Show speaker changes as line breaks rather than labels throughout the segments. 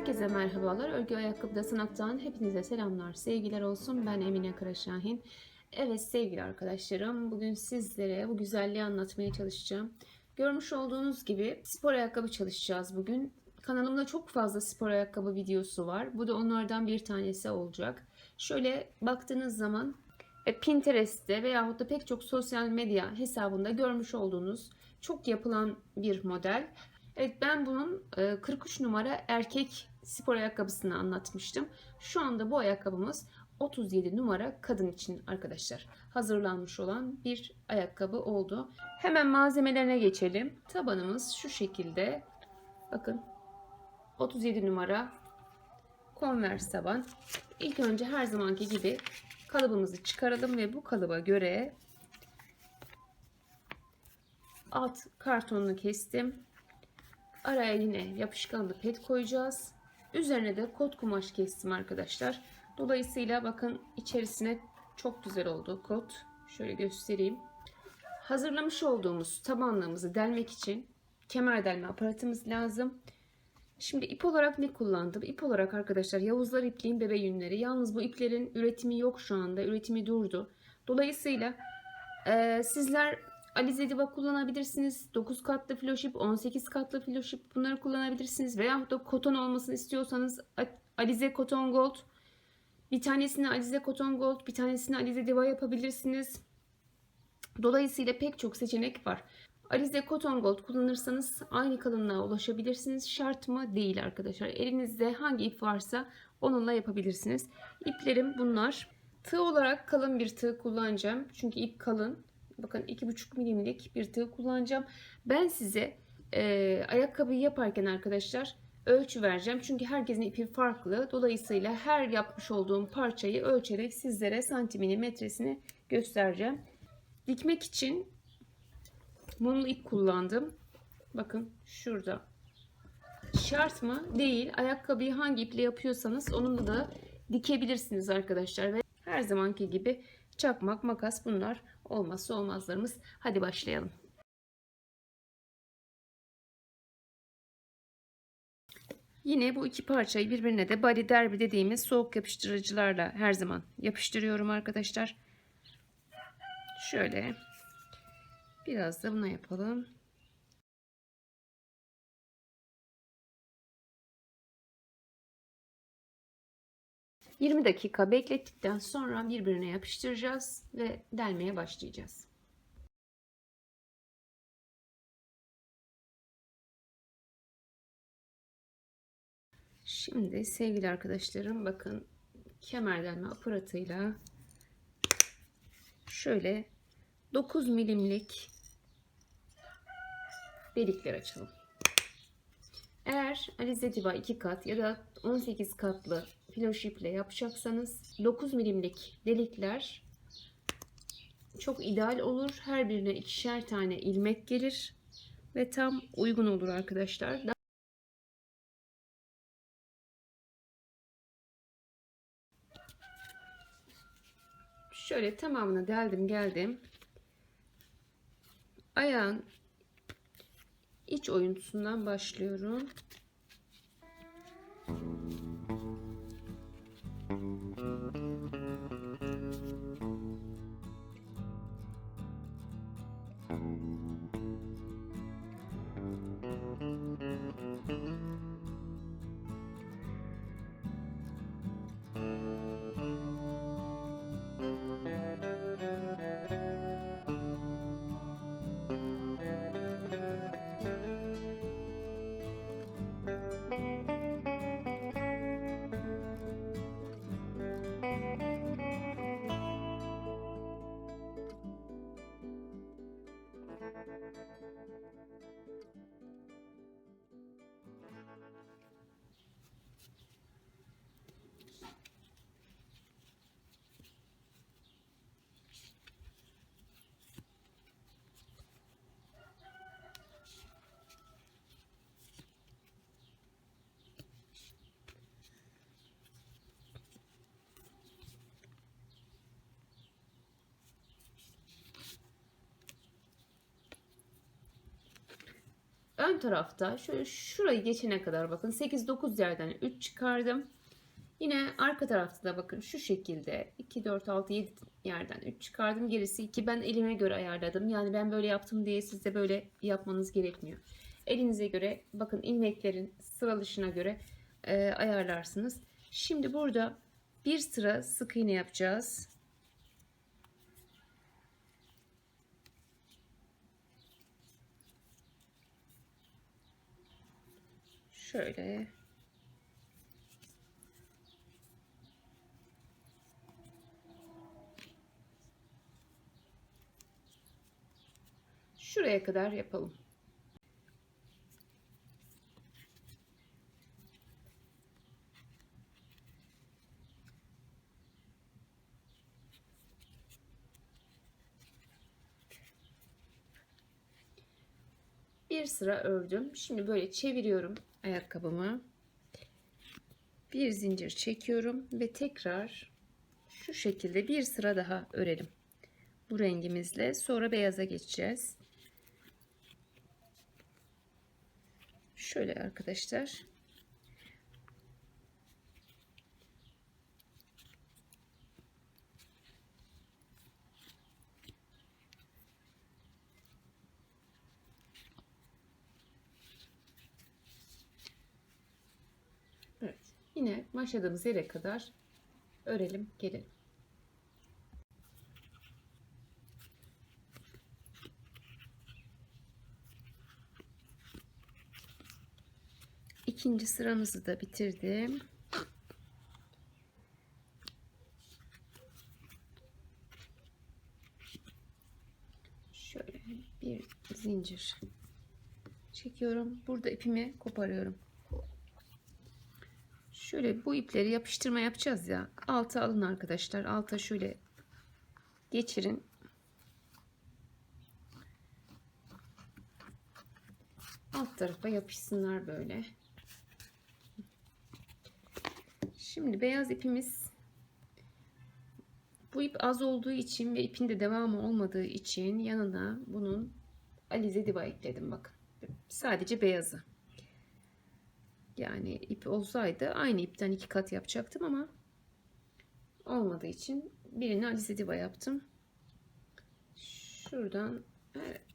Herkese merhabalar. Örgü Ayakkabıda Sanat'tan hepinize selamlar, sevgiler olsun. Ben Emine Karaşahin. Evet sevgili arkadaşlarım, bugün sizlere bu güzelliği anlatmaya çalışacağım. Görmüş olduğunuz gibi spor ayakkabı çalışacağız bugün. Kanalımda çok fazla spor ayakkabı videosu var. Bu da onlardan bir tanesi olacak. Şöyle baktığınız zaman Pinterest'te veyahut da pek çok sosyal medya hesabında görmüş olduğunuz çok yapılan bir model. Evet, ben bunun 43 numara erkek spor ayakkabısını anlatmıştım. Şu anda bu ayakkabımız 37 numara kadın için arkadaşlar hazırlanmış olan bir ayakkabı oldu. Hemen malzemelerine geçelim. Tabanımız şu şekilde. Bakın 37 numara Converse taban. İlk önce her zamanki gibi kalıbımızı çıkaralım ve bu kalıba göre alt kartonunu kestim. Araya yine yapışkanlı pet koyacağız. Üzerine de kot kumaş kestim arkadaşlar. Dolayısıyla bakın içerisine çok güzel oldu kot. Şöyle göstereyim. Hazırlamış olduğumuz tabanlığımızı delmek için kemer delme aparatımız lazım. Şimdi ip olarak ne kullandım? İp olarak arkadaşlar Yavuzlar ipliğin bebe yünleri. Yalnız bu iplerin üretimi yok şu anda. Üretimi durdu. Dolayısıyla sizler Alize Diva kullanabilirsiniz. 9 katlı filoşip, 18 katlı filoşip bunları kullanabilirsiniz. Veyahut da koton olmasını istiyorsanız Alize Cotton Gold. Bir tanesini Alize Cotton Gold, bir tanesini Alize Diva yapabilirsiniz. Dolayısıyla pek çok seçenek var. Alize Cotton Gold kullanırsanız aynı kalınlığa ulaşabilirsiniz. Şart mı? Değil arkadaşlar. Elinizde hangi ip varsa onunla yapabilirsiniz. İplerim bunlar. Tığ olarak kalın bir tığ kullanacağım. Çünkü ip kalın. Bakın 2,5 milimlik bir tığ kullanacağım. Ben size ayakkabıyı yaparken arkadaşlar ölçü vereceğim. Çünkü herkesin ipi farklı. Dolayısıyla her yapmış olduğum parçayı ölçerek sizlere santimini, metresini göstereceğim. Dikmek için mumlu ip kullandım. Bakın şurada. Şart mı? Değil. Ayakkabıyı hangi iple yapıyorsanız onunla da dikebilirsiniz arkadaşlar. Ve her zamanki gibi çakmak, makas bunlar olmazsa olmazlarımız. Hadi başlayalım. Yine bu iki parçayı birbirine de body derby dediğimiz soğuk yapıştırıcılarla her zaman yapıştırıyorum arkadaşlar. Şöyle biraz da buna yapalım. ...20 dakika beklettikten sonra birbirine yapıştıracağız ve delmeye başlayacağız. Şimdi sevgili arkadaşlarım bakın kemer delme aparatıyla şöyle 9 milimlik delikler açalım. Eğer Alize Diva 2 kat ya da 18 katlı filoşip ile yapacaksanız 9 milimlik delikler çok ideal olur. Her birine ikişer tane ilmek gelir ve tam uygun olur arkadaşlar. Şöyle tamamını deldim geldim. Ayağın iç oyuntusundan başlıyorum. ön tarafta şöyle şurayı geçene kadar bakın 8-9 yerden 3 çıkardım. Yine arka tarafta da bakın şu şekilde 2, 4, 6, 7 yerden 3 çıkardım. Gerisi 2. Ben elime göre ayarladım. Yani ben böyle yaptım diye siz de böyle yapmanız gerekmiyor. Elinize göre bakın ilmeklerin sıralışına göre ayarlarsınız. Şimdi burada bir sıra sık iğne yapacağız. Şöyle. Şuraya kadar yapalım. Bir sıra ördüm. Şimdi böyle çeviriyorum ayakkabımı. Bir zincir çekiyorum ve tekrar şu şekilde bir sıra daha örelim. Bu rengimizle sonra beyaza geçeceğiz. Şöyle arkadaşlar. Evet. Yine başladığımız yere kadar örelim, gelelim. İkinci sıramızı da bitirdim. Şöyle bir zincir çekiyorum. Burada ipimi koparıyorum. Şöyle bu ipleri yapıştırma yapacağız ya. Alta alın arkadaşlar. Alta şöyle geçirin. Alt tarafa yapışsınlar böyle. Şimdi beyaz ipimiz, bu ip az olduğu için ve ipin de devamı olmadığı için yanına bunun Alize Diva ekledim bakın. Sadece beyazı. Yani ip olsaydı aynı ipten 2 kat yapacaktım ama olmadığı için birini Alize Diva yaptım. Şuradan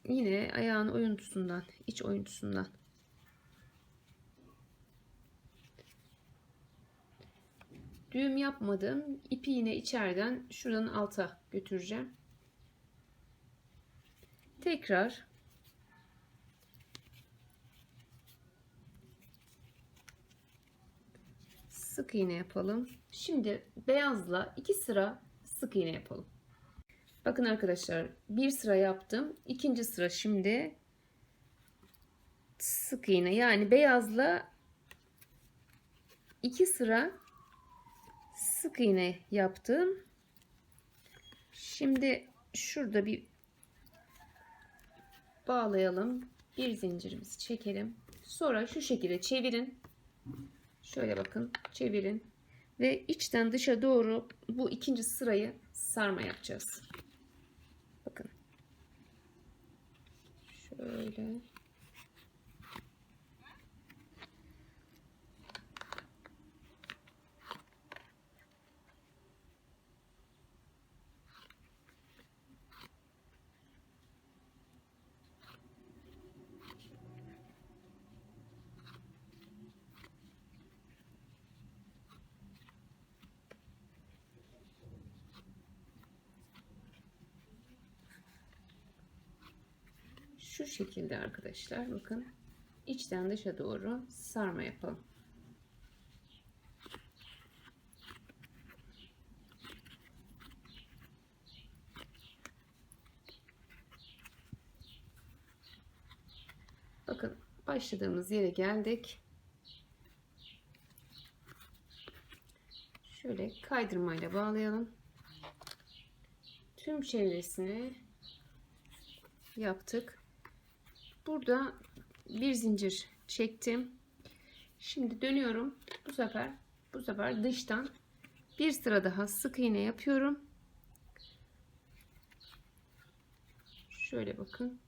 yine ayağın oyuntusundan, iç oyuntusundan düğüm yapmadım. İpi yine içeriden şuradan alta götüreceğim. Tekrar sık iğne yapalım. Şimdi beyazla 2 sıra sık iğne yapalım. Bakın arkadaşlar, bir sıra yaptım. İkinci sıra şimdi sık iğne, yani beyazla 2 sıra sık iğne yaptım. Şimdi şurada bir bağlayalım. Bir zincirimizi çekelim. Sonra şu şekilde çevirin. Şöyle bakın, çevirin ve içten dışa doğru bu ikinci sırayı sarma yapacağız. Bakın. Şöyle. Şu şekilde arkadaşlar, bakın, içten dışa doğru sarma yapalım. Bakın, başladığımız yere geldik. Şöyle kaydırmayla bağlayalım. Tüm çevresini yaptık. Burada bir zincir çektim. Şimdi dönüyorum. Bu sefer dıştan bir sıra daha sık iğne yapıyorum. Şöyle bakın.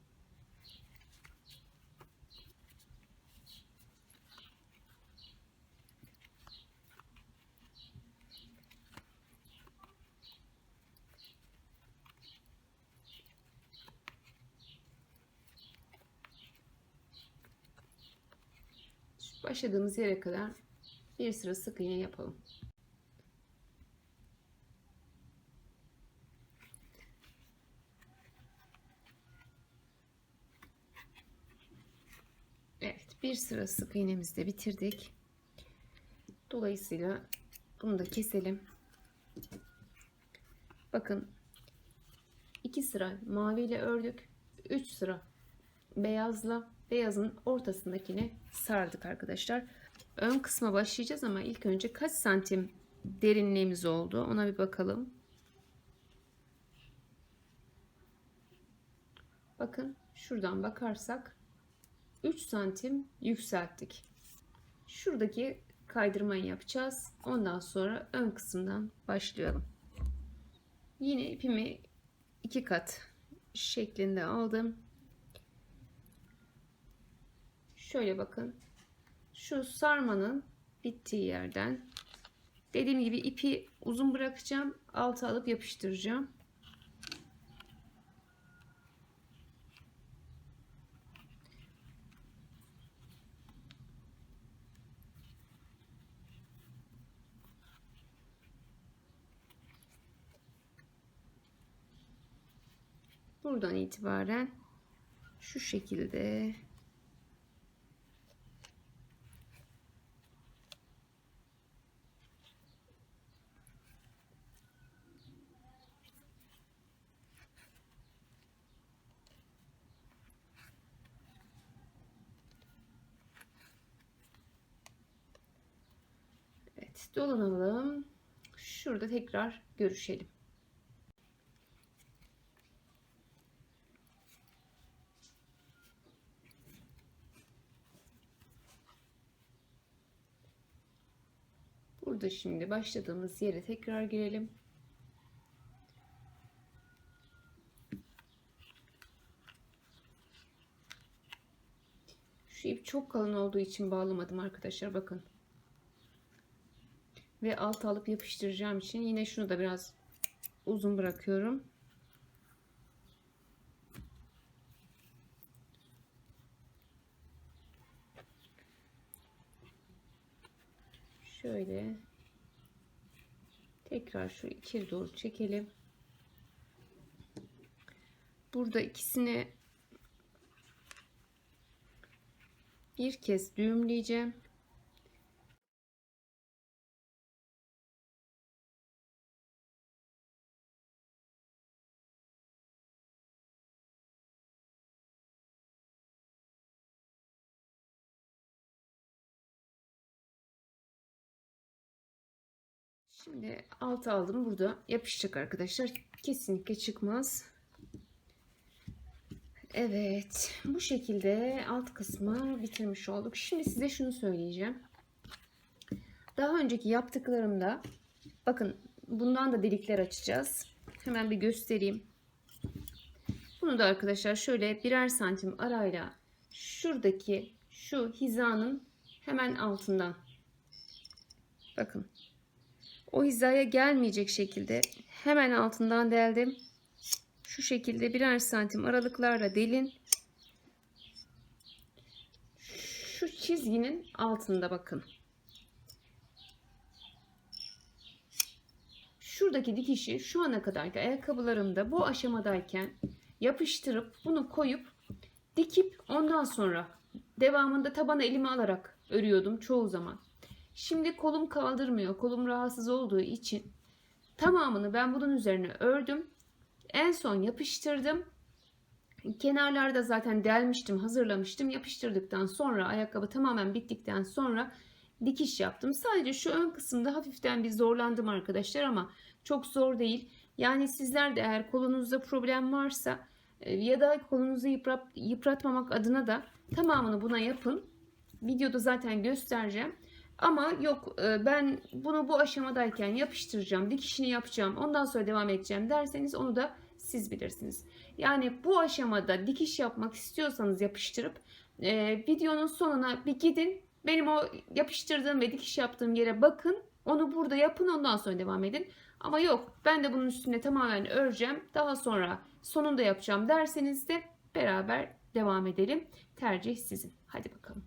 başladığımız yere kadar bir sıra sık iğne yapalım. Evet, bir sıra sık iğnemizi de bitirdik. Dolayısıyla bunu da keselim. Bakın 2 sıra mavi ile ördük. 3 sıra beyazla, beyazın ortasındakini sardık arkadaşlar. Ön kısma başlayacağız ama ilk önce kaç santim derinliğimiz oldu ona bir bakalım. Bakın şuradan bakarsak 3 santim yükselttik. Şuradaki kaydırmayı yapacağız. Ondan sonra ön kısımdan başlayalım. Yine ipimi 2 kat şeklinde aldım. Şöyle bakın. Şu sarmanın bittiği yerden dediğim gibi ipi uzun bırakacağım. Alta alıp yapıştıracağım. Buradan itibaren şu şekilde evet, dolanalım. Şurada tekrar görüşelim. Burada şimdi başladığımız yere tekrar girelim. Şu ip çok kalın olduğu için bağlamadım arkadaşlar, bakın. Ve alta alıp yapıştıracağım için yine şunu da biraz uzun bırakıyorum. Şöyle tekrar şu içeri doğru çekelim. Burada ikisini bir kez düğümleyeceğim. Şimdi alta aldım. Burada yapışacak arkadaşlar. Kesinlikle çıkmaz. Evet. Bu şekilde alt kısmı bitirmiş olduk. Şimdi size şunu söyleyeceğim. Daha önceki yaptıklarımda bakın bundan da delikler açacağız. Hemen bir göstereyim. Bunu da arkadaşlar şöyle birer santim arayla şuradaki şu hizanın hemen altından, bakın o hizaya gelmeyecek şekilde hemen altından deldim. Şu şekilde birer santim aralıklarla delin. Şu çizginin altında bakın. Şuradaki dikişi şu ana kadarki ayakkabılarımda bu aşamadayken yapıştırıp bunu koyup dikip ondan sonra devamında tabana elime alarak örüyordum çoğu zaman. Şimdi kolum kaldırmıyor. Kolum rahatsız olduğu için tamamını ben bunun üzerine ördüm. En son yapıştırdım. Kenarlarda zaten delmiştim, hazırlamıştım. Yapıştırdıktan sonra ayakkabı tamamen bittikten sonra dikiş yaptım. Sadece şu ön kısımda hafiften bir zorlandım arkadaşlar ama çok zor değil. Yani sizler de eğer kolunuzda problem varsa ya da kolunuzu yıpratmamak adına da tamamını buna yapın. Videoda zaten göstereceğim. Ama yok ben bunu bu aşamadayken yapıştıracağım, dikişini yapacağım, ondan sonra devam edeceğim derseniz onu da siz bilirsiniz. Yani bu aşamada dikiş yapmak istiyorsanız yapıştırıp videonun sonuna bir gidin. Benim o yapıştırdığım ve dikiş yaptığım yere bakın. Onu burada yapın, ondan sonra devam edin. Ama yok ben de bunun üstüne tamamen öreceğim. Daha sonra sonunda yapacağım derseniz de beraber devam edelim. Tercih sizin. Hadi bakalım.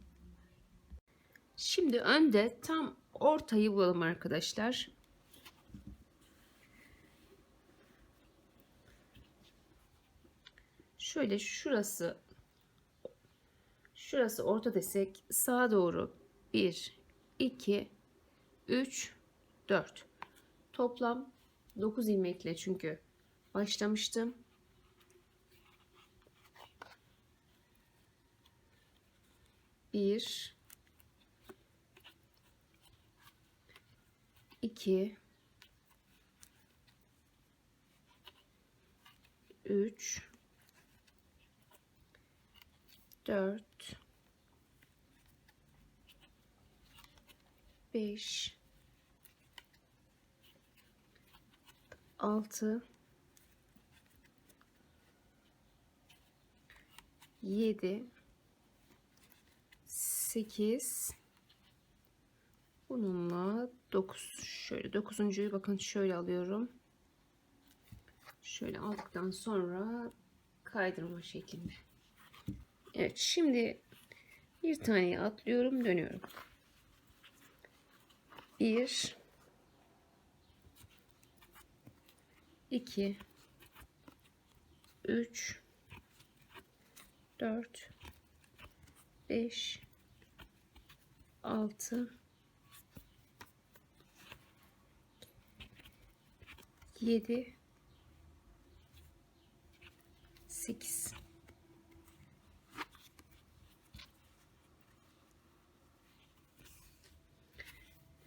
Şimdi önde tam ortayı bulalım arkadaşlar. Şöyle şurası orta desek, sağa doğru 1 2 3 4, toplam 9 ilmekle çünkü başlamıştım. 1 2 3 4 5 6 7 8, bununla 9. Şöyle 9.'yu bakın şöyle alıyorum. Şöyle aldıktan sonra kaydırma şeklinde. Evet, şimdi bir taneyi atlıyorum, dönüyorum. 1 2 3 4 5 6 7 8.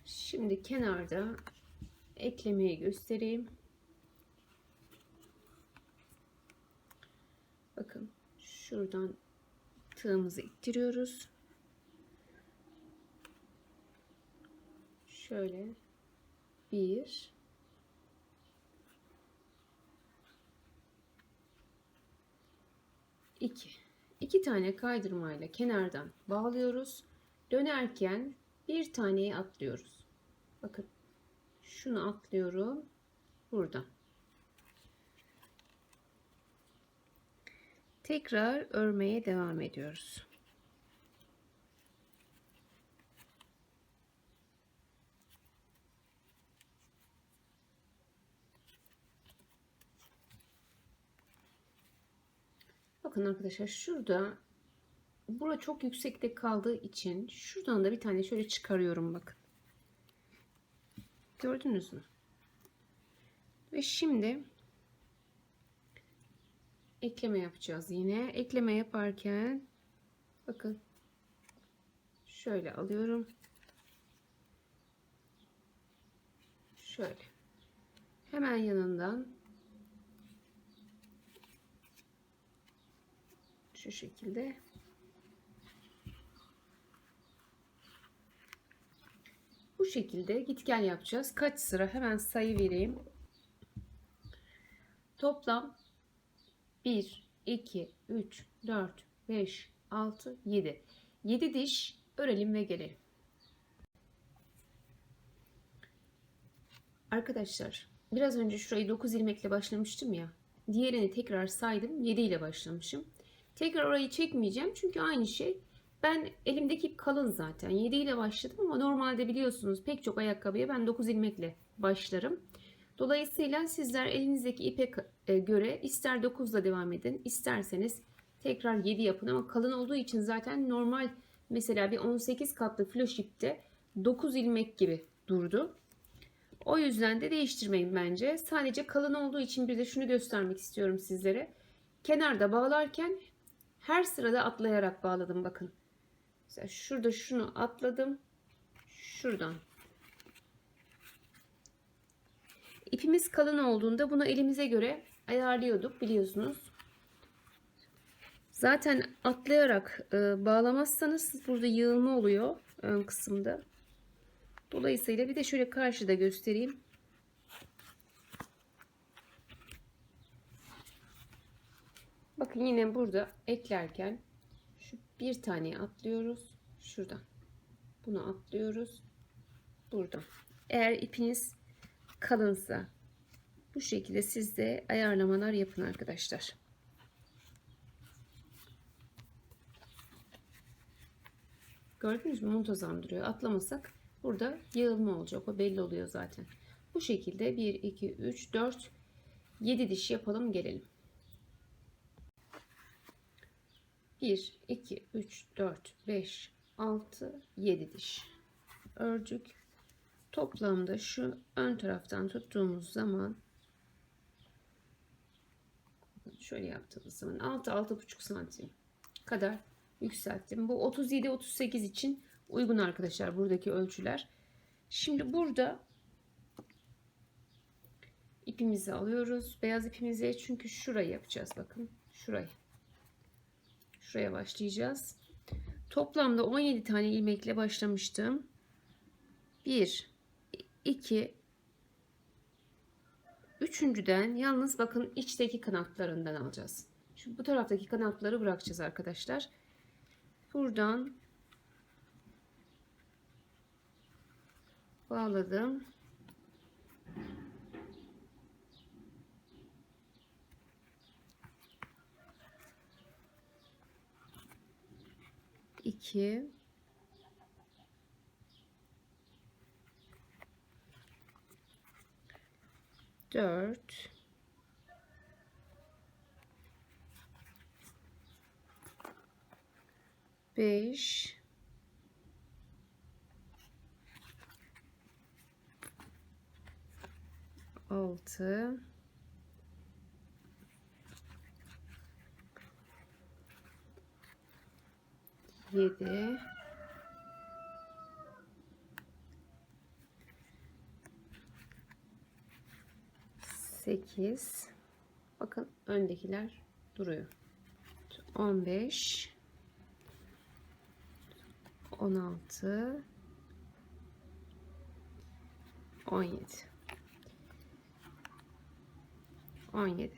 Şimdi kenarda eklemeyi göstereyim. Bakın şuradan tığımızı ittiriyoruz. Şöyle 1 2 tane kaydırmayla kenardan bağlıyoruz. Dönerken bir taneyi atlıyoruz. Bakın şunu atlıyorum buradan. Tekrar örmeye devam ediyoruz. Bakın arkadaşlar, şurada bura çok yüksekte kaldığı için şuradan da bir tane şöyle çıkarıyorum, bakın. Gördünüz mü? Ve şimdi ekleme yapacağız yine. Ekleme yaparken bakın şöyle alıyorum. Şöyle. Hemen yanından şu şekilde bu şekilde git gel yapacağız. Kaç sıra hemen sayı vereyim. Toplam 1 2 3 4 5 6 7. 7 diş örelim ve gelelim. Arkadaşlar, biraz önce şurayı 9 ilmekle başlamıştım ya. Diğerini tekrar saydım. 7 ile başlamışım. Tekrar orayı çekmeyeceğim çünkü aynı şey. Ben elimdeki kalın zaten. 7 ile başladım ama normalde biliyorsunuz pek çok ayakkabıya ben 9 ilmekle başlarım. Dolayısıyla sizler elinizdeki ipe göre ister 9 ile devam edin, isterseniz tekrar 7 yapın, ama kalın olduğu için zaten normal, mesela bir 18 katlı floş ipte 9 ilmek gibi durdu. O yüzden de değiştirmeyin bence. Sadece kalın olduğu için bir de şunu göstermek istiyorum sizlere. Kenarda bağlarken her sırada atlayarak bağladım, bakın. Mesela şurada şunu atladım. Şuradan. İpimiz kalın olduğunda bunu elimize göre ayarlıyorduk, biliyorsunuz. Zaten atlayarak bağlamazsanız burada yığılma oluyor ön kısımda. Dolayısıyla bir de şöyle karşıda göstereyim. Bakın yine burada eklerken şu bir taneyi atlıyoruz. Şuradan. Bunu atlıyoruz. Buradan. Eğer ipiniz kalınsa bu şekilde siz de ayarlamalar yapın arkadaşlar. Gördünüz mü? Muntazam duruyor. Atlamasak burada yığılma olacak. O belli oluyor zaten. Bu şekilde 1, 2, 3, 4, 7 diş yapalım gelelim. 1, 2, 3, 4, 5, 6, 7 diş ördük. Toplamda şu ön taraftan tuttuğumuz zaman şöyle yaptığımız zaman 6-6,5 santim kadar yükselttim. Bu 37-38 için uygun arkadaşlar buradaki ölçüler. Şimdi burada ipimizi alıyoruz. Beyaz ipimizi, çünkü şurayı yapacağız. Bakın şurayı. Şuraya başlayacağız. Toplamda 17 tane ilmekle başlamıştım. 1, 2, üçüncüden yalnız bakın içteki kanatlarından alacağız. Şimdi bu taraftaki kanatları bırakacağız arkadaşlar. Buradan bağladım. İki, dört, 5, 6, 7, 8, bakın öndekiler duruyor. 15, 16, 17, 17,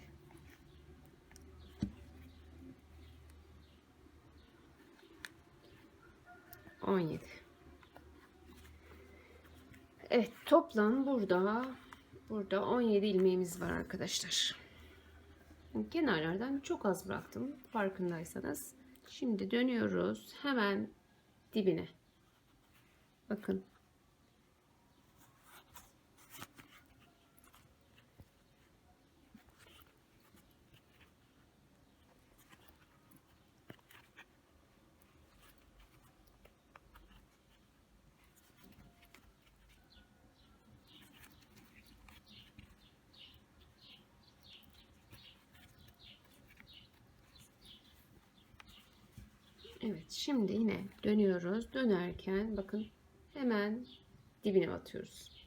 17. Evet, toplam burada 17 ilmeğimiz var arkadaşlar. Kenarlardan çok az bıraktım farkındaysanız. Şimdi dönüyoruz hemen dibine. Bakın. Evet, şimdi yine dönüyoruz. Dönerken bakın hemen dibine batıyoruz.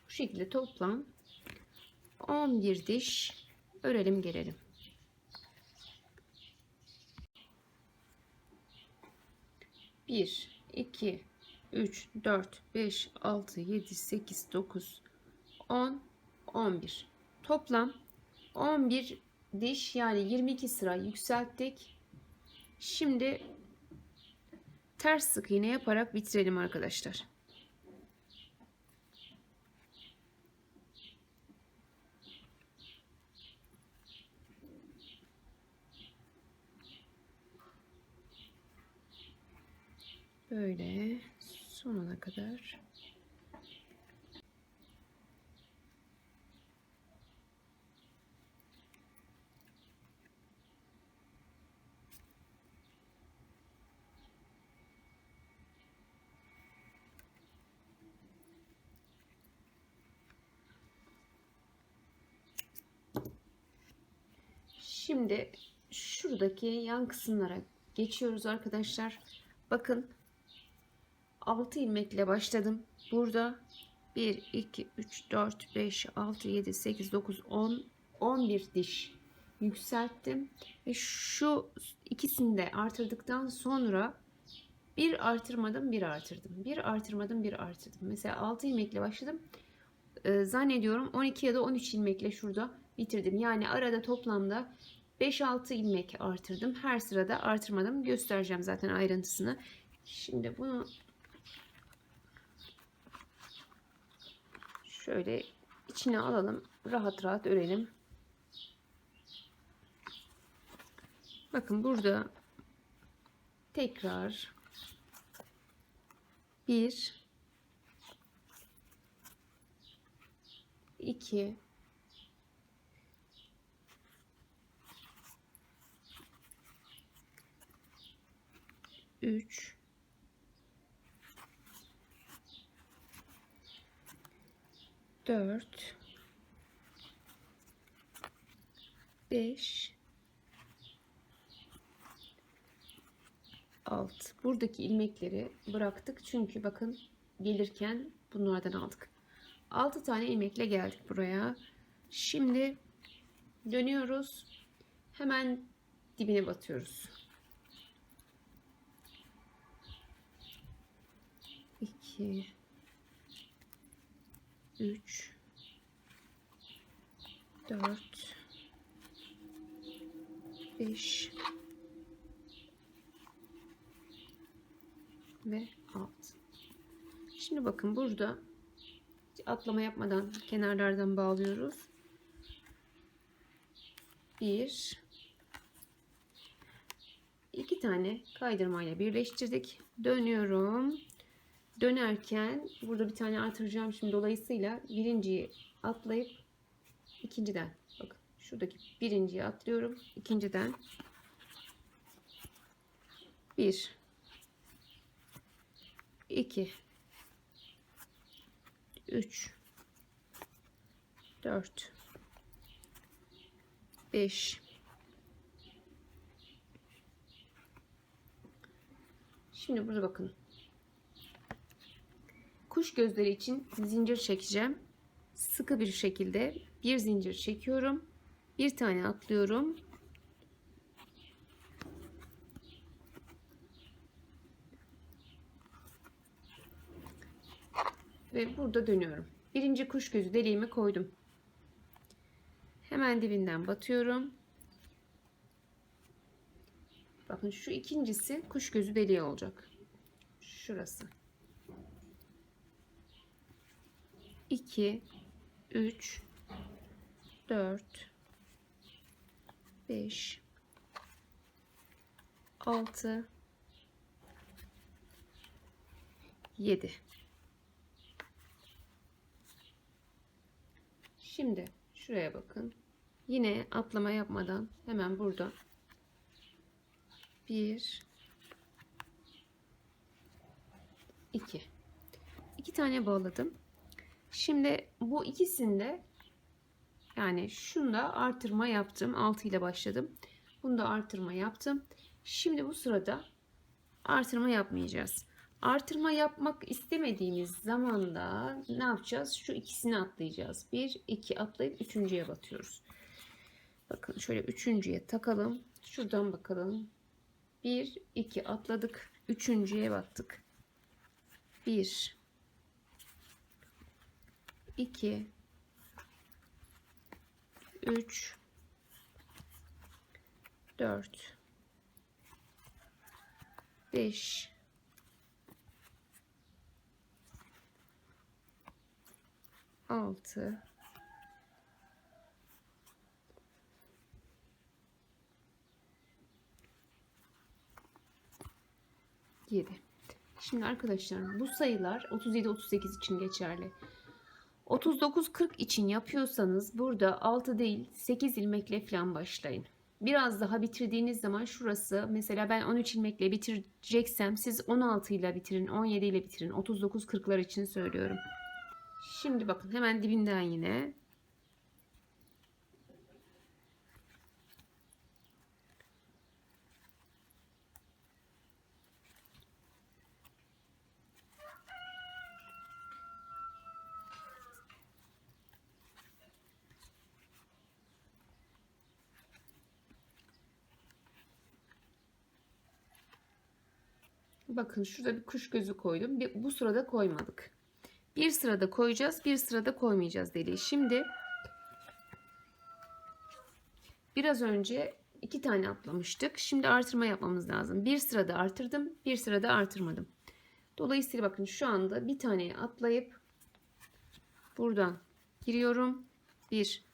Bu şekilde toplam 11 diş örelim gelelim. Bir, 2, 3, 4, 5, 6, 7, 8, 9, 10, 11. Toplam 11 diş, yani 22 sıra yükselttik. Şimdi ters sık iğne yaparak bitirelim arkadaşlar. Böyle sonuna kadar. Şimdi şuradaki yan kısımlara geçiyoruz arkadaşlar. Bakın 6 ilmekle başladım. Burada 1, 2, 3, 4, 5, 6, 7, 8, 9, 10, 11 diş yükselttim. Ve şu ikisini de artırdıktan sonra bir artırmadım, bir artırdım. Bir artırmadım, bir artırdım. Mesela 6 ilmekle başladım. Zannediyorum 12 ya da 13 ilmekle şurada bitirdim. Yani arada toplamda 5-6 ilmek artırdım. Her sırada artırmadım. Göstereceğim zaten ayrıntısını. Şimdi bunu şöyle içine alalım. Rahat rahat örelim. Bakın burada tekrar 1 2 3 4 5 6. Buradaki ilmekleri bıraktık. Çünkü bakın gelirken bunlardan aldık. 6 tane ilmekle geldik buraya. Şimdi dönüyoruz. Hemen dibine batıyoruz. 2 3 4 5 ve 6. Şimdi bakın burada atlama yapmadan kenarlardan bağlıyoruz. 1 2 tane kaydırmayla birleştirdik. Dönüyorum. Dönerken burada bir tane artıracağım şimdi, dolayısıyla birinciyi atlayıp ikinciden, bakın şuradaki birinciyi atlıyorum, ikinciden 1 2 3 4 5 Şimdi burada bakın, kuş gözleri için zincir çekeceğim. Sıkı bir şekilde bir zincir çekiyorum. Bir tane atlıyorum. Ve burada dönüyorum. Birinci kuş gözü deliğimi koydum. Hemen dibinden batıyorum. Bakın şu ikincisi kuş gözü deliği olacak. Şurası. 2 3 4 5 6 7. Şimdi şuraya bakın. Yine atlama yapmadan hemen burada 1 2 tane bağladım. Şimdi bu ikisinde, yani şunda artırma yaptım. 6 ile başladım. Bunda artırma yaptım. Şimdi bu sırada artırma yapmayacağız. Artırma yapmak istemediğimiz zaman da ne yapacağız? Şu ikisini atlayacağız. 1 2 atlayıp üçüncüye batıyoruz. Bakın şöyle üçüncüye takalım. Şuradan bakalım. 1 2 atladık. Üçüncüye battık. 1 2 3 4 5 6 7. Şimdi arkadaşlar bu sayılar 37-38 için geçerli. 39-40 için yapıyorsanız burada 6 değil 8 ilmekle falan başlayın. Biraz daha bitirdiğiniz zaman şurası, mesela ben 13 ilmekle bitireceksem siz 16 ile bitirin, 17 ile bitirin. 39-40'lar için söylüyorum. Şimdi bakın hemen dibinden yine bakın şurada bir kuş gözü koydum. Bu sırada koymadık. Bir sırada koyacağız, bir sırada koymayacağız deliği. Şimdi biraz önce 2 tane atlamıştık. Şimdi artırma yapmamız lazım. Bir sırada artırdım, bir sırada artırmadım. Dolayısıyla bakın şu anda bir taneye atlayıp buradan giriyorum. 1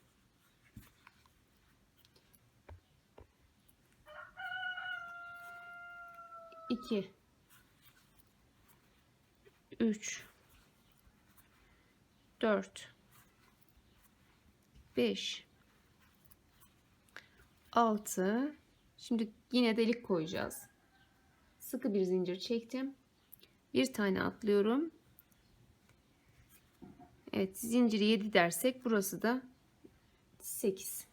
2 3 4 5 6. Şimdi yine delik koyacağız. Sıkı bir zincir çektim. Bir tane atlıyorum. Evet, zinciri 7 dersek burası da 8.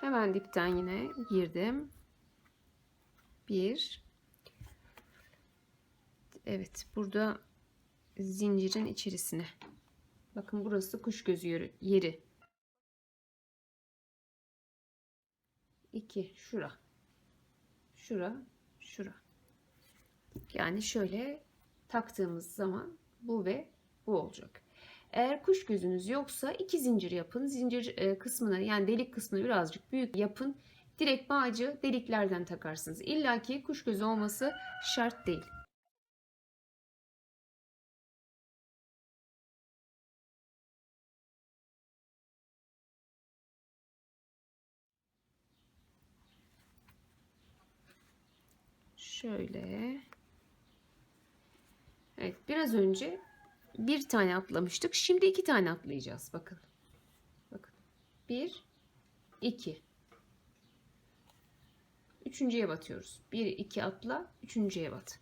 Hemen dipten yine girdim. 1. Evet, burada zincirin içerisine. Bakın burası kuş gözü yeri. 2 şura. Şura, şura. Yani şöyle taktığımız zaman bu ve bu olacak. Eğer kuş gözünüz yoksa 2 zincir yapın. Zincir kısmını, yani delik kısmını birazcık büyük yapın. Direkt bağcı deliklerden takarsınız. İlla ki kuş gözü olması şart değil. Şöyle. Evet, biraz önce bir tane atlamıştık. Şimdi 2 tane atlayacağız. Bakın. Bakın. 1 2. Üçüncüye batıyoruz. 1 2 atla, üçüncüye bat.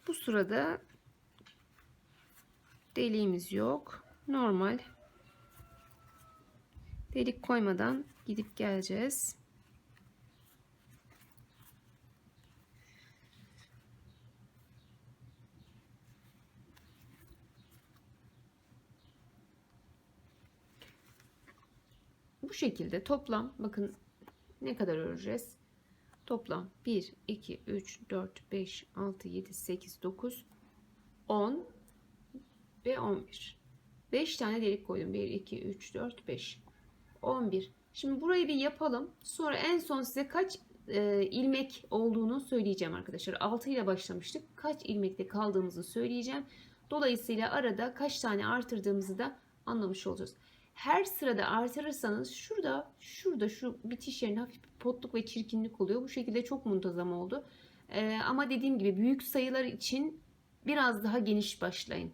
Bu sırada deliğimiz yok. Normal delik koymadan gidip geleceğiz. Bu şekilde toplam bakın ne kadar öreceğiz? Toplam 1 2 3 4 5 6 7 8 9 10 ve 11. 5 tane delik koydum. 1 2 3 4 5 11. Şimdi burayı bir yapalım. Sonra en son size kaç ilmek olduğunu söyleyeceğim arkadaşlar. 6 ile başlamıştık. Kaç ilmekte kaldığımızı söyleyeceğim. Dolayısıyla arada kaç tane artırdığımızı da anlamış olacağız. Her sırada artırırsanız şurada şu bitiş yerine hafif bir potluk ve çirkinlik oluyor. Bu şekilde çok muntazam oldu. Ama dediğim gibi büyük sayılar için biraz daha geniş başlayın.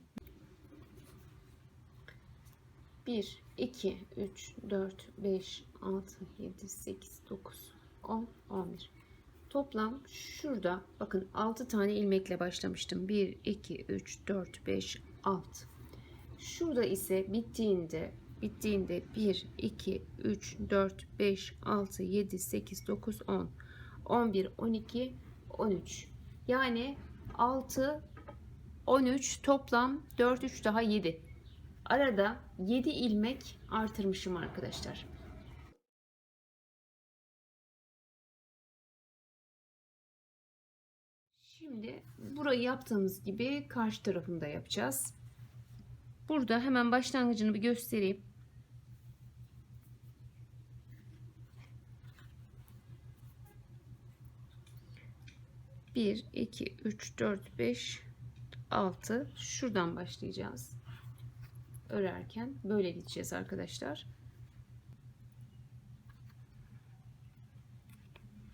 1, 2, 3, 4, 5, 6, 7, 8, 9, 10, 11. Toplam şurada bakın 6 tane ilmekle başlamıştım. 1, 2, 3, 4, 5, 6. Şurada ise bittiğinde 1, 2, 3, 4, 5, 6, 7, 8, 9, 10, 11, 12, 13. Yani 6, 13 toplam 4, 3 daha 7. Arada 7 ilmek artırmışım arkadaşlar. Şimdi burayı yaptığımız gibi karşı tarafını da yapacağız. Burada hemen başlangıcını bir göstereyim. Bir, iki, üç, dört, beş, 6. Şuradan başlayacağız. Örerken böyle gideceğiz arkadaşlar.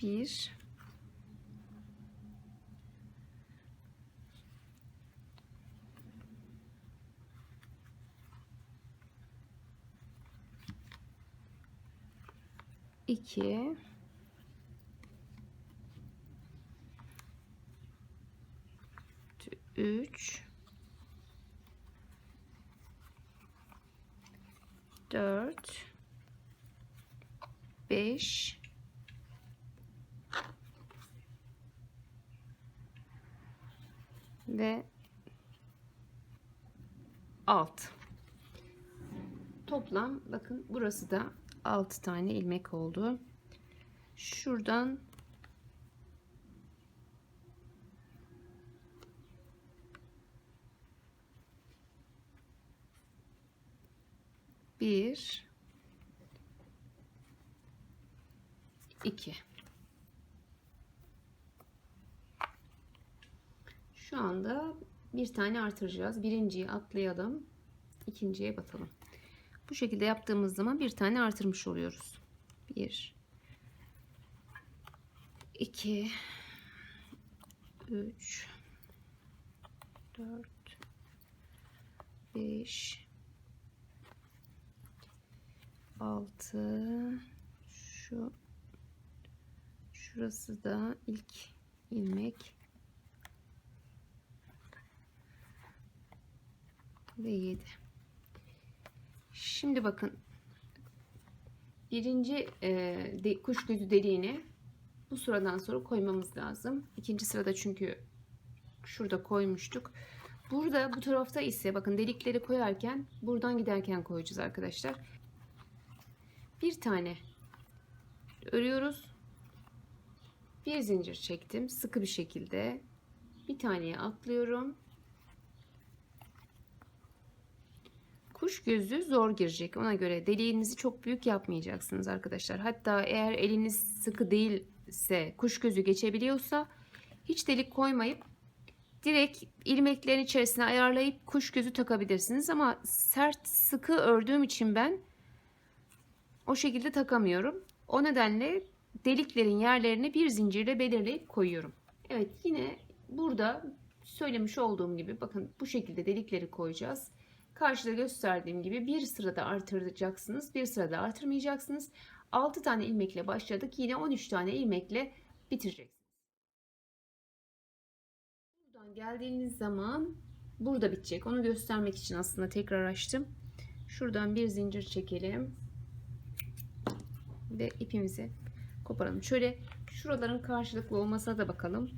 1 2 3 4 5 ve 6. Toplam bakın burası da 6 tane ilmek oldu. Şuradan bir, iki. Şu anda bir tane artıracağız. Birinciyi atlayalım. İkinciye batalım. Bu şekilde yaptığımız zaman bir tane artırmış oluyoruz. 1 2 3 4 5 6 şurası da ilk ilmek ve 7. Şimdi bakın, birinci kuş gözü deliğini bu sıradan sonra koymamız lazım. İkinci sırada çünkü şurada koymuştuk. Burada bu tarafta ise bakın, delikleri koyarken buradan giderken koyacağız arkadaşlar. Bir tane örüyoruz. Bir zincir çektim sıkı bir şekilde. Bir taneye atlıyorum. Kuş gözü zor girecek. Ona göre deliğinizi çok büyük yapmayacaksınız arkadaşlar. Hatta eğer eliniz sıkı değilse, kuş gözü geçebiliyorsa hiç delik koymayıp direkt ilmeklerin içerisine ayarlayıp kuş gözü takabilirsiniz. Ama sert sıkı ördüğüm için ben o şekilde takamıyorum. O nedenle deliklerin yerlerini bir zincirle belirleyip koyuyorum. Evet, yine burada söylemiş olduğum gibi bakın, bu şekilde delikleri koyacağız. Karşıda gösterdiğim gibi bir sırada artıracaksınız, bir sırada artırmayacaksınız. 6 tane ilmekle başladık. Yine 13 tane ilmekle bitireceksiniz. Buradan geldiğiniz zaman burada bitecek. Onu göstermek için aslında tekrar açtım. Şuradan bir zincir çekelim ve ipimizi koparalım. Şöyle şuraların karşılıklı olmasına da bakalım.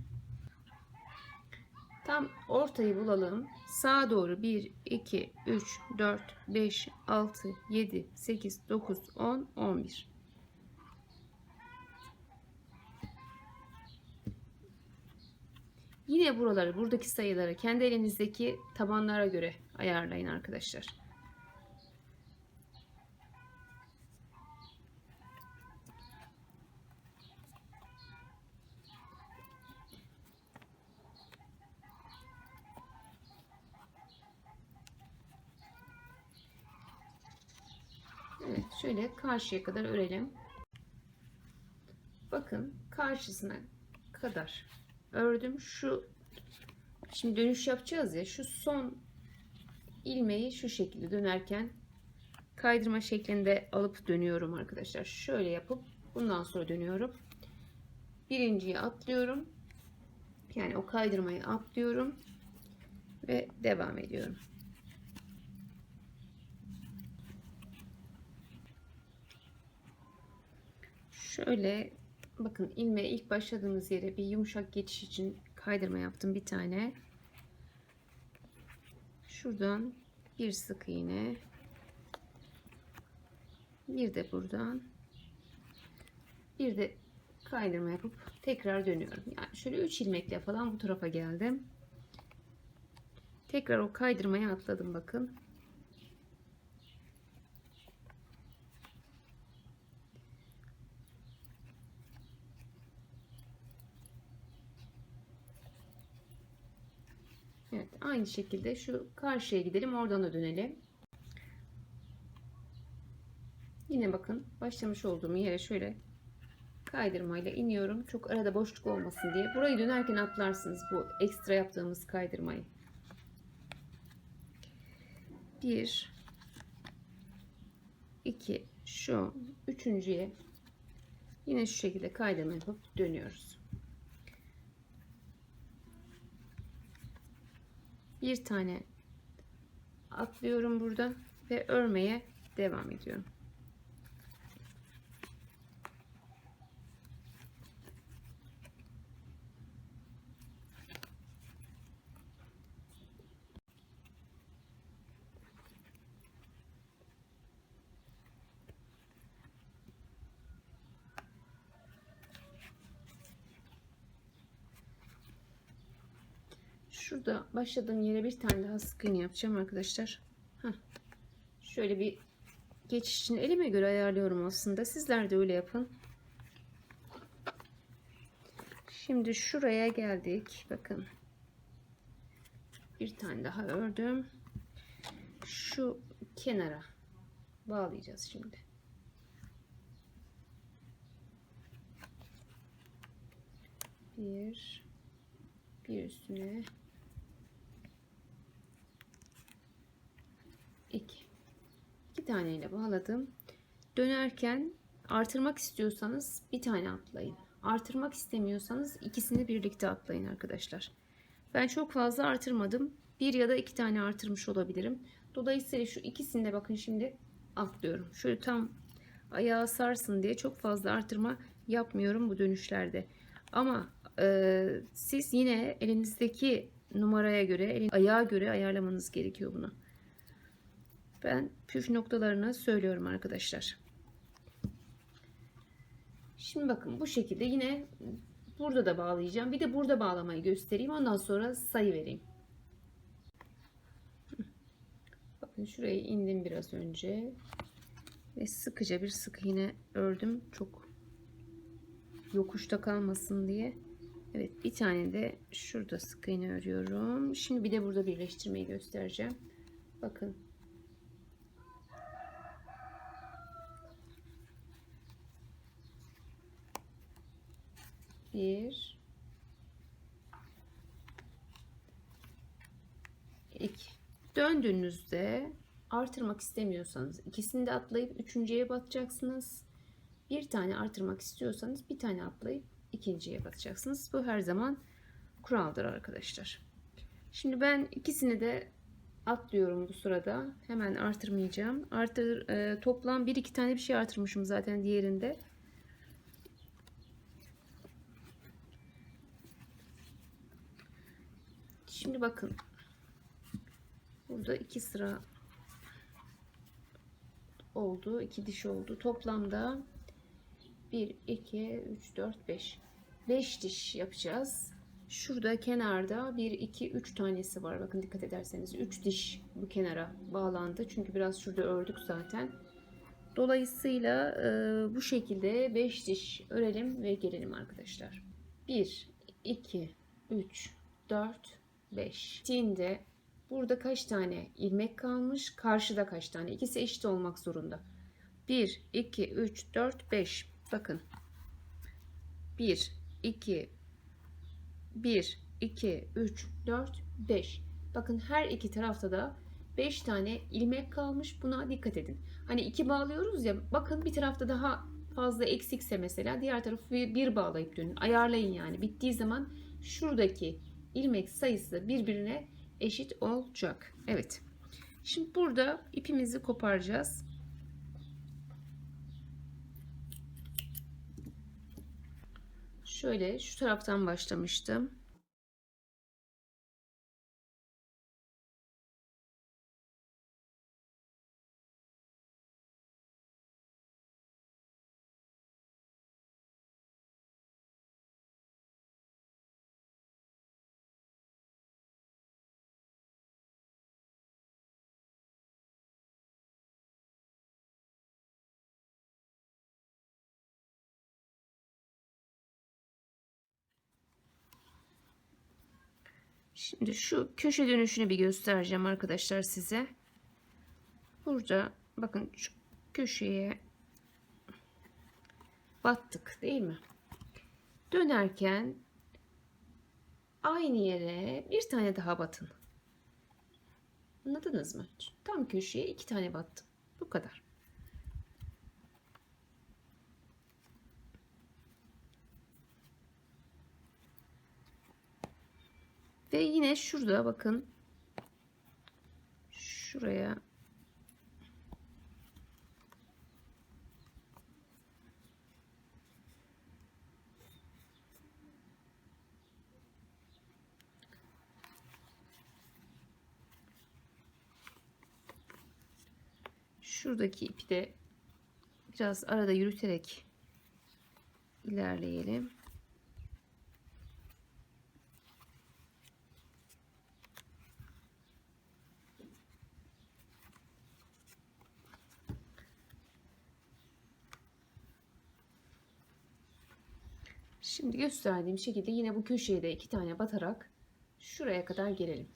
Tam ortayı bulalım. Sağa doğru 1, 2, 3, 4, 5, 6, 7, 8, 9, 10, 11. Yine buraları, buradaki sayıları kendi elinizdeki tabanlara göre ayarlayın arkadaşlar. Evet, şöyle karşıya kadar örelim. Bakın, karşısına kadar ördüm. Şimdi dönüş yapacağız ya, şu son ilmeği şu şekilde dönerken kaydırma şeklinde alıp dönüyorum arkadaşlar. Şöyle yapıp bundan sonra dönüyorum. Birinciyi atlıyorum. Yani o kaydırmayı atlıyorum ve devam ediyorum. Şöyle bakın, ilmeğe ilk başladığımız yere bir yumuşak geçiş için kaydırma yaptım bir tane. Şuradan bir sık iğne, bir de buradan bir de kaydırma yapıp tekrar dönüyorum. Yani şöyle 3 ilmekle falan bu tarafa geldim. Tekrar o kaydırmaya atladım bakın. Evet, aynı şekilde şu karşıya gidelim, oradan da dönelim. Yine bakın, başlamış olduğum yere şöyle kaydırmayla iniyorum. Çok arada boşluk olmasın diye. Burayı dönerken atlarsınız bu ekstra yaptığımız kaydırmayı. 1 2 şu üçüncüye yine şu şekilde kaydırma yapıp dönüyoruz. Bir tane atlıyorum burada ve örmeye devam ediyorum. Şurada başladığım yere bir tane daha sık iğne yapacağım arkadaşlar. Şöyle bir geçiş için elime göre ayarlıyorum aslında. Sizler de öyle yapın. Şimdi şuraya geldik. Bakın. Bir tane daha ördüm. Şu kenara bağlayacağız şimdi. Bir üstüne iki taneyle bağladım. Dönerken artırmak istiyorsanız bir tane atlayın. Artırmak istemiyorsanız ikisini birlikte atlayın arkadaşlar. Ben çok fazla artırmadım. Bir ya da iki tane artırmış olabilirim. Dolayısıyla şu ikisini de bakın şimdi atlıyorum. Şöyle tam ayağı sarsın diye çok fazla artırma yapmıyorum bu dönüşlerde. Ama siz yine elinizdeki numaraya göre, ayağa göre ayarlamanız gerekiyor bunu. Ben püf noktalarını söylüyorum arkadaşlar. Şimdi bakın bu şekilde yine burada da bağlayacağım. Bir de burada bağlamayı göstereyim. Ondan sonra sayı vereyim. Bakın şuraya indim biraz önce. Ve sıkıca bir sık iğne ördüm. Çok yokuşta kalmasın diye. Evet, bir tane de şurada sık iğne örüyorum. Şimdi bir de burada birleştirmeyi göstereceğim. Bakın. Bir, iki. Döndüğünüzde artırmak istemiyorsanız ikisini de atlayıp üçüncüye batacaksınız. Bir tane artırmak istiyorsanız bir tane atlayıp ikinciye batacaksınız. Bu her zaman kuraldır arkadaşlar. Şimdi ben ikisini de atlıyorum bu sırada. Hemen artırmayacağım. Toplam 1-2 tane bir şey artırmışım zaten diğerinde. Şimdi bakın. Burada 2 sıra oldu. 2 diş oldu. Toplamda 1, 2, 3, 4, 5. 5 diş yapacağız. Şurada kenarda 1, 2, 3 tanesi var. Bakın dikkat ederseniz 3 diş bu kenara bağlandı. Çünkü biraz şurada ördük zaten. Dolayısıyla bu şekilde 5 diş örelim ve gelelim arkadaşlar. 1, 2, 3, 4, 5. Bittiğinde burada kaç tane ilmek kalmış? Karşıda kaç tane? İkisi eşit olmak zorunda. 1, 2, 3, 4, 5. Bakın. 1, 2, 1, 2, 3, 4, 5. Bakın her iki tarafta da 5 tane ilmek kalmış. Buna dikkat edin. Hani 2 bağlıyoruz ya. Bakın bir tarafta daha fazla eksikse mesela diğer tarafı bir bağlayıp dönün. Ayarlayın yani. Bittiği zaman şuradaki ilmek sayısı birbirine eşit olacak. Evet. Şimdi burada ipimizi koparacağız. Şöyle şu taraftan başlamıştım. Şimdi şu köşe dönüşünü bir göstereceğim arkadaşlar size. Burada bakın şu köşeye battık değil mi? Dönerken aynı yere bir tane daha batın. Anladınız mı? Tam köşeye 2 tane battım. Bu kadar. Ve yine şurada bakın. Şuraya şuradaki ipi de biraz arada yürüterek ilerleyelim. Şimdi gösterdiğim şekilde yine bu köşeye de 2 tane batarak şuraya kadar gelelim.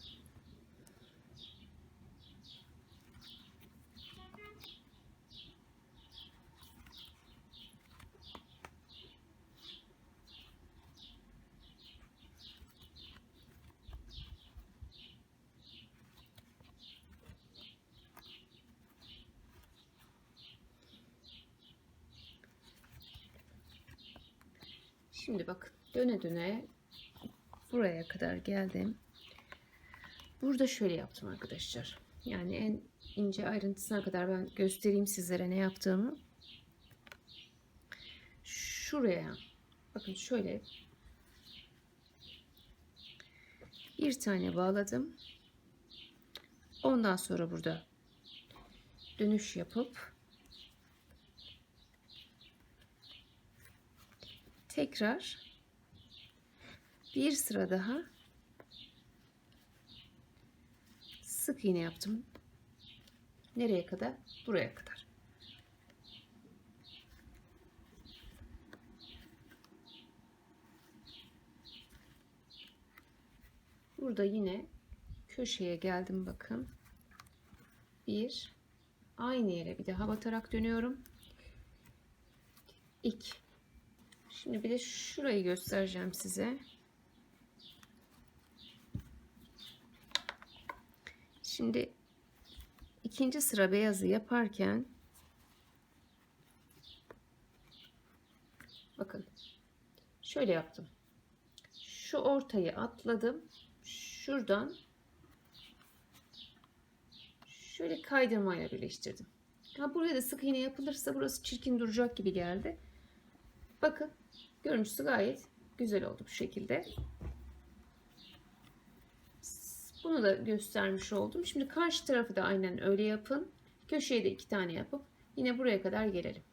Şimdi bakın döne döne buraya kadar geldim. Burada şöyle yaptım arkadaşlar. Yani en ince ayrıntısına kadar ben göstereyim sizlere ne yaptığımı. Şuraya bakın şöyle bir tane bağladım. Ondan sonra burada dönüş yapıp tekrar bir sıra daha sık iğne yaptım. Nereye kadar? Buraya kadar. Burada yine köşeye geldim bakın. Bir, aynı yere bir daha batarak dönüyorum. 2. Şimdi bir de şurayı göstereceğim size. Şimdi ikinci sıra beyazı yaparken bakın şöyle yaptım. Şu ortayı atladım. Şuradan şöyle kaydırmayla birleştirdim. Ha, buraya da sık iğne yapılırsa burası çirkin duracak gibi geldi. Bakın görüntüsü gayet güzel oldu bu şekilde. Bunu da göstermiş oldum. Şimdi karşı tarafı da aynen öyle yapın. Köşeye de 2 tane yapıp yine buraya kadar gelelim.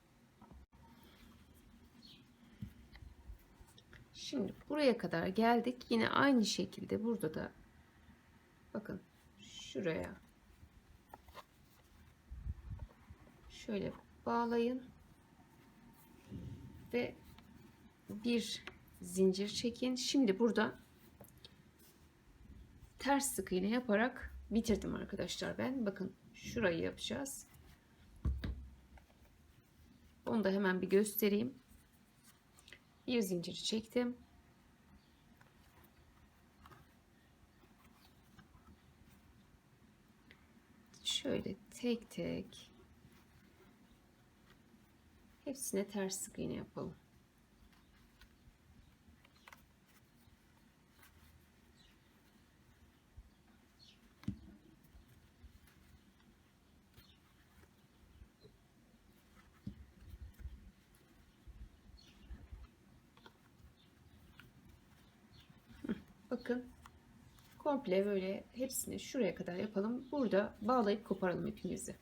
Şimdi buraya kadar geldik. Yine aynı şekilde burada da bakın şuraya şöyle bağlayın ve bir zincir çekin. Şimdi burada ters sık iğne yaparak bitirdim arkadaşlar ben. Bakın şurayı yapacağız. Onu da hemen bir göstereyim. Bir zincir çektim. Şöyle tek tek hepsine ters sık iğne yapalım. Bakın komple böyle hepsini şuraya kadar yapalım. Burada bağlayıp koparalım ipimizi.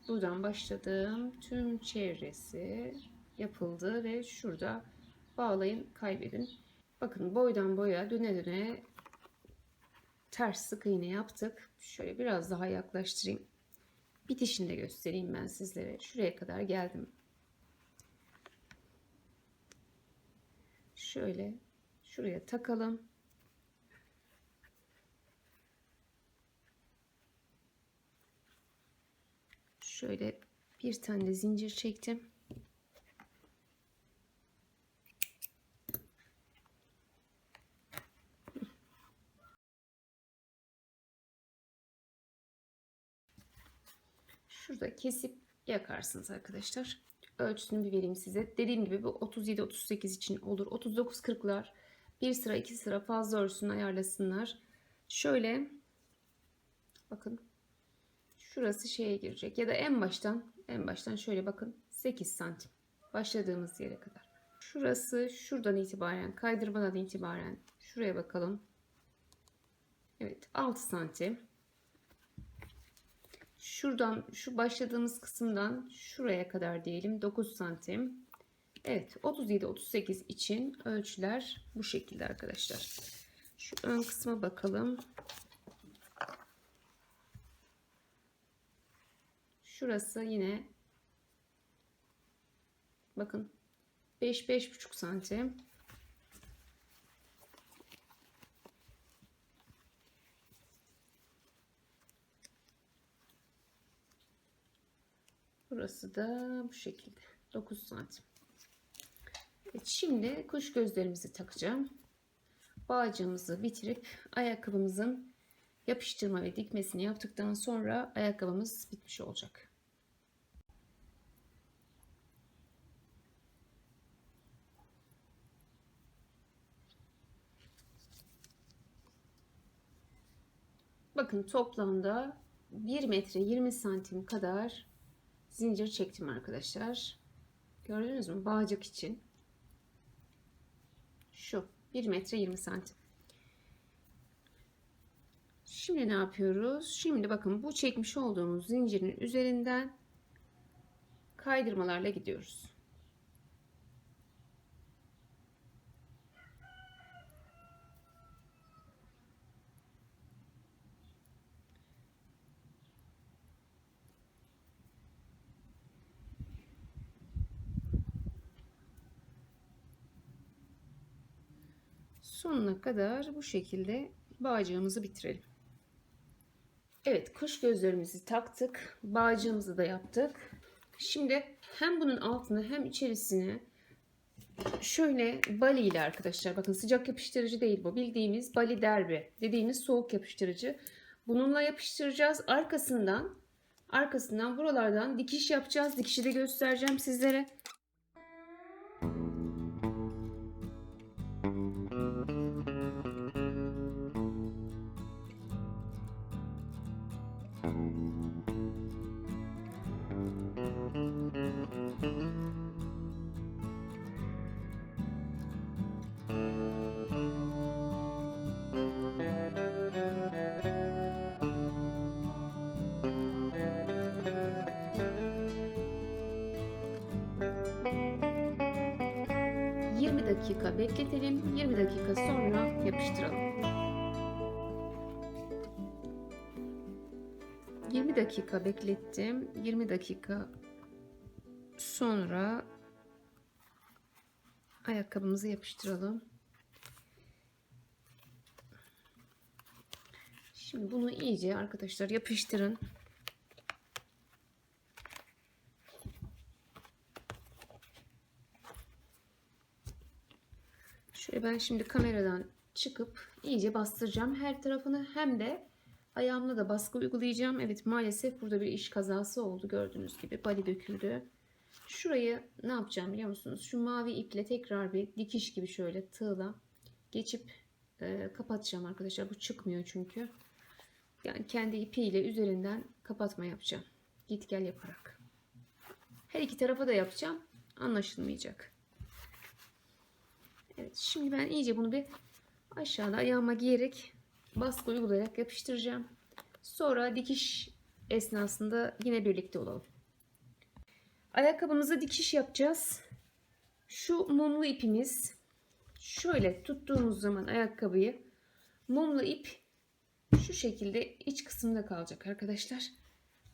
Buradan başladım. Tüm çevresi yapıldı ve şurada bağlayın, kaybedin. Bakın boydan boya döne döne ters sık iğne yaptık. Şöyle biraz daha yaklaştırayım. Bitişini de göstereyim ben sizlere. Şuraya kadar geldim. Şöyle şuraya takalım. Şöyle bir tane de zincir çektim. Şurada kesip yakarsınız arkadaşlar. Ölçüsünü bir vereyim size. Dediğim gibi bu 37-38 için olur. 39-40'lar bir sıra 2 sıra fazla örsün, ayarlasınlar. Şöyle bakın şurası şeye girecek ya da en baştan şöyle bakın 8 santim başladığımız yere kadar. Şurası şuradan itibaren kaydırmadan itibaren şuraya bakalım. Evet 6 santim. Şuradan şu başladığımız kısımdan şuraya kadar diyelim 9 santim. Evet 37-38 için ölçüler bu şekilde arkadaşlar. Şu ön kısma bakalım. Şurası yine bakın 5-5,5 santim. Burası da bu şekilde 9 santim. Evet, şimdi kuş gözlerimizi takacağım. Bağcığımızı bitirip ayakkabımızın yapıştırma ve dikmesini yaptıktan sonra ayakkabımız bitmiş olacak. Bakın toplamda 1 metre 20 santim kadar zincir çektim arkadaşlar. Gördünüz mü? Bağcık için. Şu 1 metre 20 santim. Şimdi ne yapıyoruz? Şimdi bakın bu çekmiş olduğumuz zincirin üzerinden kaydırmalarla gidiyoruz. Sonuna kadar bu şekilde bağcığımızı bitirelim. Evet, kuş gözlerimizi taktık. Bağcığımızı da yaptık. Şimdi hem bunun altını hem içerisine şöyle bali ile arkadaşlar, bakın sıcak yapıştırıcı değil bu. Bildiğimiz bali derbi dediğimiz soğuk yapıştırıcı. Bununla yapıştıracağız. Arkasından buralardan dikiş yapacağız. Dikişi de göstereceğim sizlere. Dakika bekletelim. 20 dakika sonra yapıştıralım. 20 dakika beklettim. 20 dakika sonra ayakkabımızı yapıştıralım. Şimdi bunu iyice arkadaşlar yapıştırın. Şöyle ben şimdi kameradan çıkıp iyice bastıracağım her tarafını, hem de ayağımla da baskı uygulayacağım. Evet, maalesef burada bir iş kazası oldu, gördüğünüz gibi bali döküldü. Şurayı ne yapacağım biliyor musunuz? Şu mavi iple tekrar bir dikiş gibi şöyle tığla geçip kapatacağım arkadaşlar. Bu çıkmıyor çünkü. Yani kendi ipiyle üzerinden kapatma yapacağım. Git gel yaparak. Her iki tarafa da yapacağım. Anlaşılmayacak. Evet, şimdi ben iyice bunu bir aşağıda ayağıma giyerek baskı uygulayarak yapıştıracağım. Sonra dikiş esnasında yine birlikte olalım. Ayakkabımızı dikiş yapacağız. Şu mumlu ipimiz, şöyle tuttuğumuz zaman ayakkabıyı, mumlu ip şu şekilde iç kısımda kalacak arkadaşlar.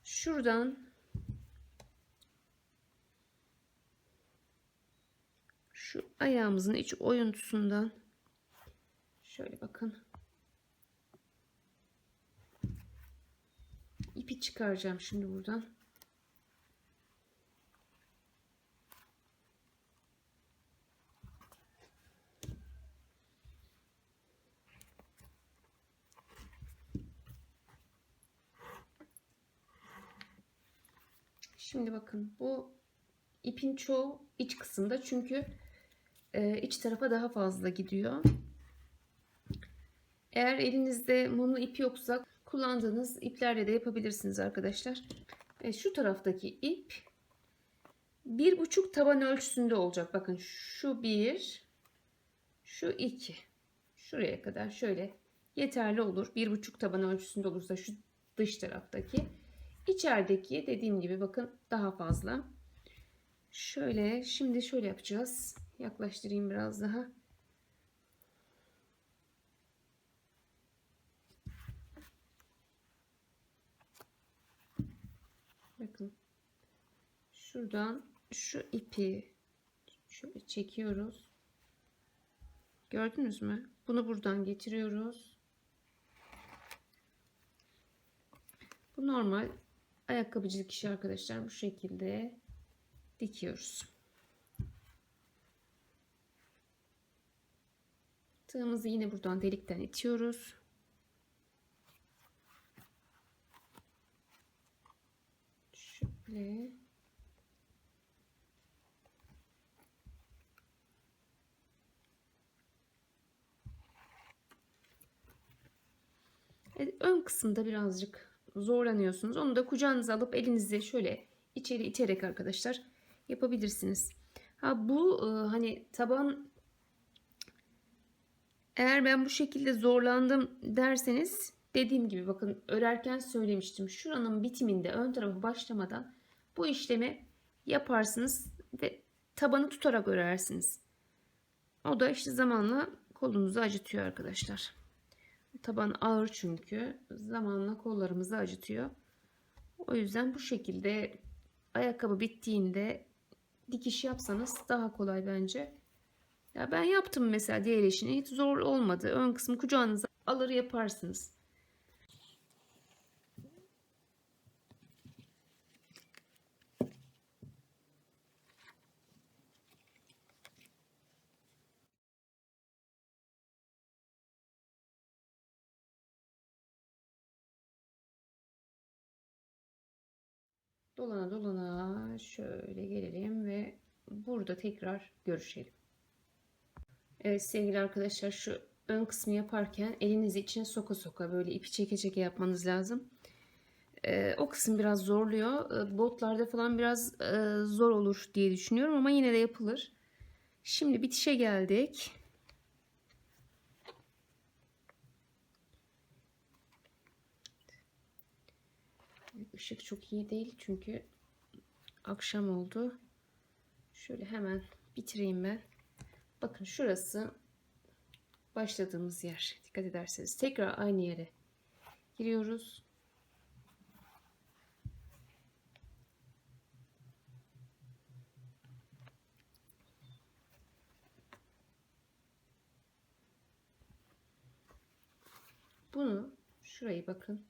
Şuradan şu ayağımızın iç oyuntusundan şöyle bakın ipi çıkaracağım şimdi buradan. Şimdi bakın bu ipin çoğu iç kısımda, çünkü iç tarafa daha fazla gidiyor. Eğer elinizde mumlu ip yoksa kullandığınız iplerle de yapabilirsiniz arkadaşlar. Şu taraftaki ip 1,5 taban ölçüsünde olacak. Bakın şu 1, şu 2. Şuraya kadar şöyle yeterli olur. 1,5 taban ölçüsünde olursa şu dış taraftaki. İçerideki dediğim gibi bakın daha fazla. Şöyle şimdi şöyle yapacağız. Yaklaştırayım biraz daha. Bakın şuradan şu ipi şöyle çekiyoruz. Gördünüz mü? Bunu buradan getiriyoruz. Bu normal ayakkabıcı dikişi arkadaşlar, bu şekilde dikiyoruz. Tığımızı yine buradan delikten itiyoruz. Şöyle. Ön kısımda birazcık zorlanıyorsunuz. Onu da kucağınıza alıp elinizi şöyle içeri iterek arkadaşlar yapabilirsiniz. Ha bu hani taban, eğer ben bu şekilde zorlandım derseniz, dediğim gibi bakın örerken söylemiştim. Şuranın bitiminde ön tarafı başlamadan bu işlemi yaparsınız ve tabanı tutarak örersiniz. O da işte zamanla kolunuzu acıtıyor arkadaşlar. Taban ağır çünkü zamanla kollarımızı acıtıyor. O yüzden bu şekilde ayakkabı bittiğinde dikiş yapsanız daha kolay bence. Ya ben yaptım mesela diğer işini, hiç zor olmadı. Ön kısmı kucağınıza alır yaparsınız. Dolana dolana şöyle gelelim ve burada tekrar görüşelim. Evet sevgili arkadaşlar, şu ön kısmı yaparken elinizi içine soka soka böyle ipi çeke çeke yapmanız lazım. O kısım biraz zorluyor. Botlarda falan biraz zor olur diye düşünüyorum ama yine de yapılır. Şimdi bitişe geldik. Işık çok iyi değil çünkü akşam oldu. Şöyle hemen bitireyim ben. Bakın şurası başladığımız yer. Dikkat ederseniz tekrar aynı yere giriyoruz. Bunu şurayı bakın.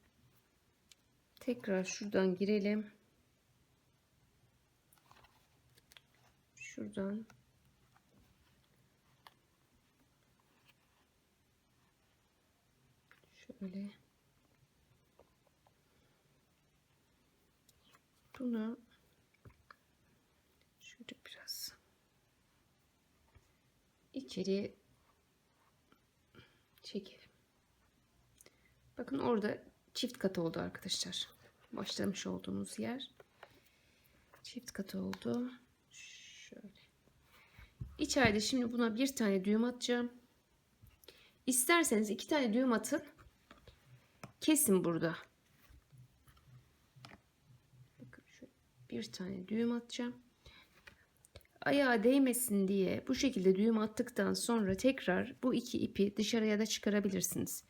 Tekrar şuradan girelim. Şuradan şöyle bunu şöyle biraz içeri çekelim. Bakın orada çift kat oldu arkadaşlar. Başlamış olduğumuz yer çift kat oldu. Şöyle. İçeride şimdi buna bir tane düğüm atacağım. İsterseniz iki tane düğüm atın. Kesin burada. Bakın şöyle bir tane düğüm atacağım. Ayağa değmesin diye bu şekilde düğüm attıktan sonra tekrar bu iki ipi dışarıya da çıkarabilirsiniz.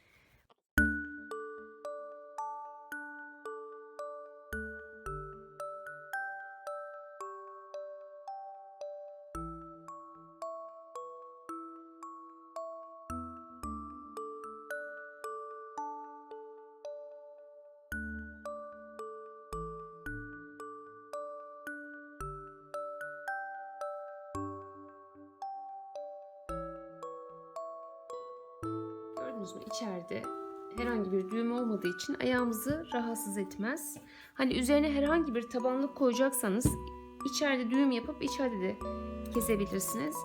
Gördünüz mü? İçeride herhangi bir düğüm olmadığı için ayağımızı rahatsız etmez. Hani üzerine herhangi bir tabanlık koyacaksanız içeride düğüm yapıp içeride de kesebilirsiniz.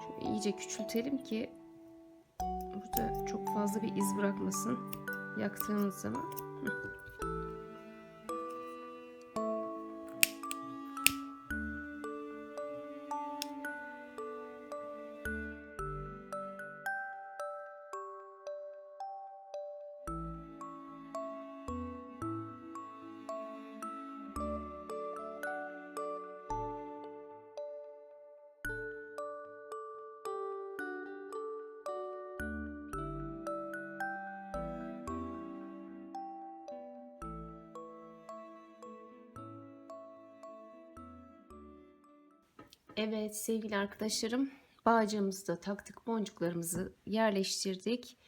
Şöyle iyice küçültelim ki burada çok fazla bir iz bırakmasın yaktığımız zaman. Evet sevgili arkadaşlarım, bağcığımızda taktık, boncuklarımızı yerleştirdik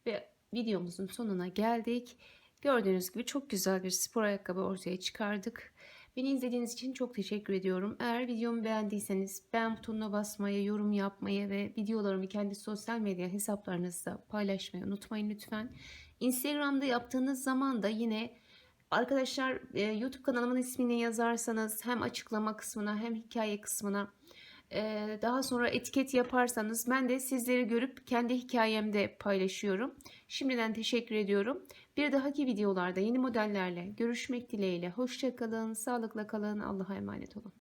ve videomuzun sonuna geldik. Gördüğünüz gibi çok güzel bir spor ayakkabı ortaya çıkardık. Beni izlediğiniz için çok teşekkür ediyorum. Eğer videomu beğendiyseniz beğen butonuna basmayı, yorum yapmayı ve videolarımı kendi sosyal medya hesaplarınızda paylaşmayı unutmayın lütfen. Instagram'da yaptığınız zaman da yine arkadaşlar YouTube kanalımın ismini yazarsanız hem açıklama kısmına hem hikaye kısmına Daha sonra etiket yaparsanız ben de sizleri görüp kendi hikayemde paylaşıyorum. Şimdiden teşekkür ediyorum. Bir dahaki videolarda yeni modellerle görüşmek dileğiyle. Hoşça kalın, sağlıkla kalın, Allah'a emanet olun.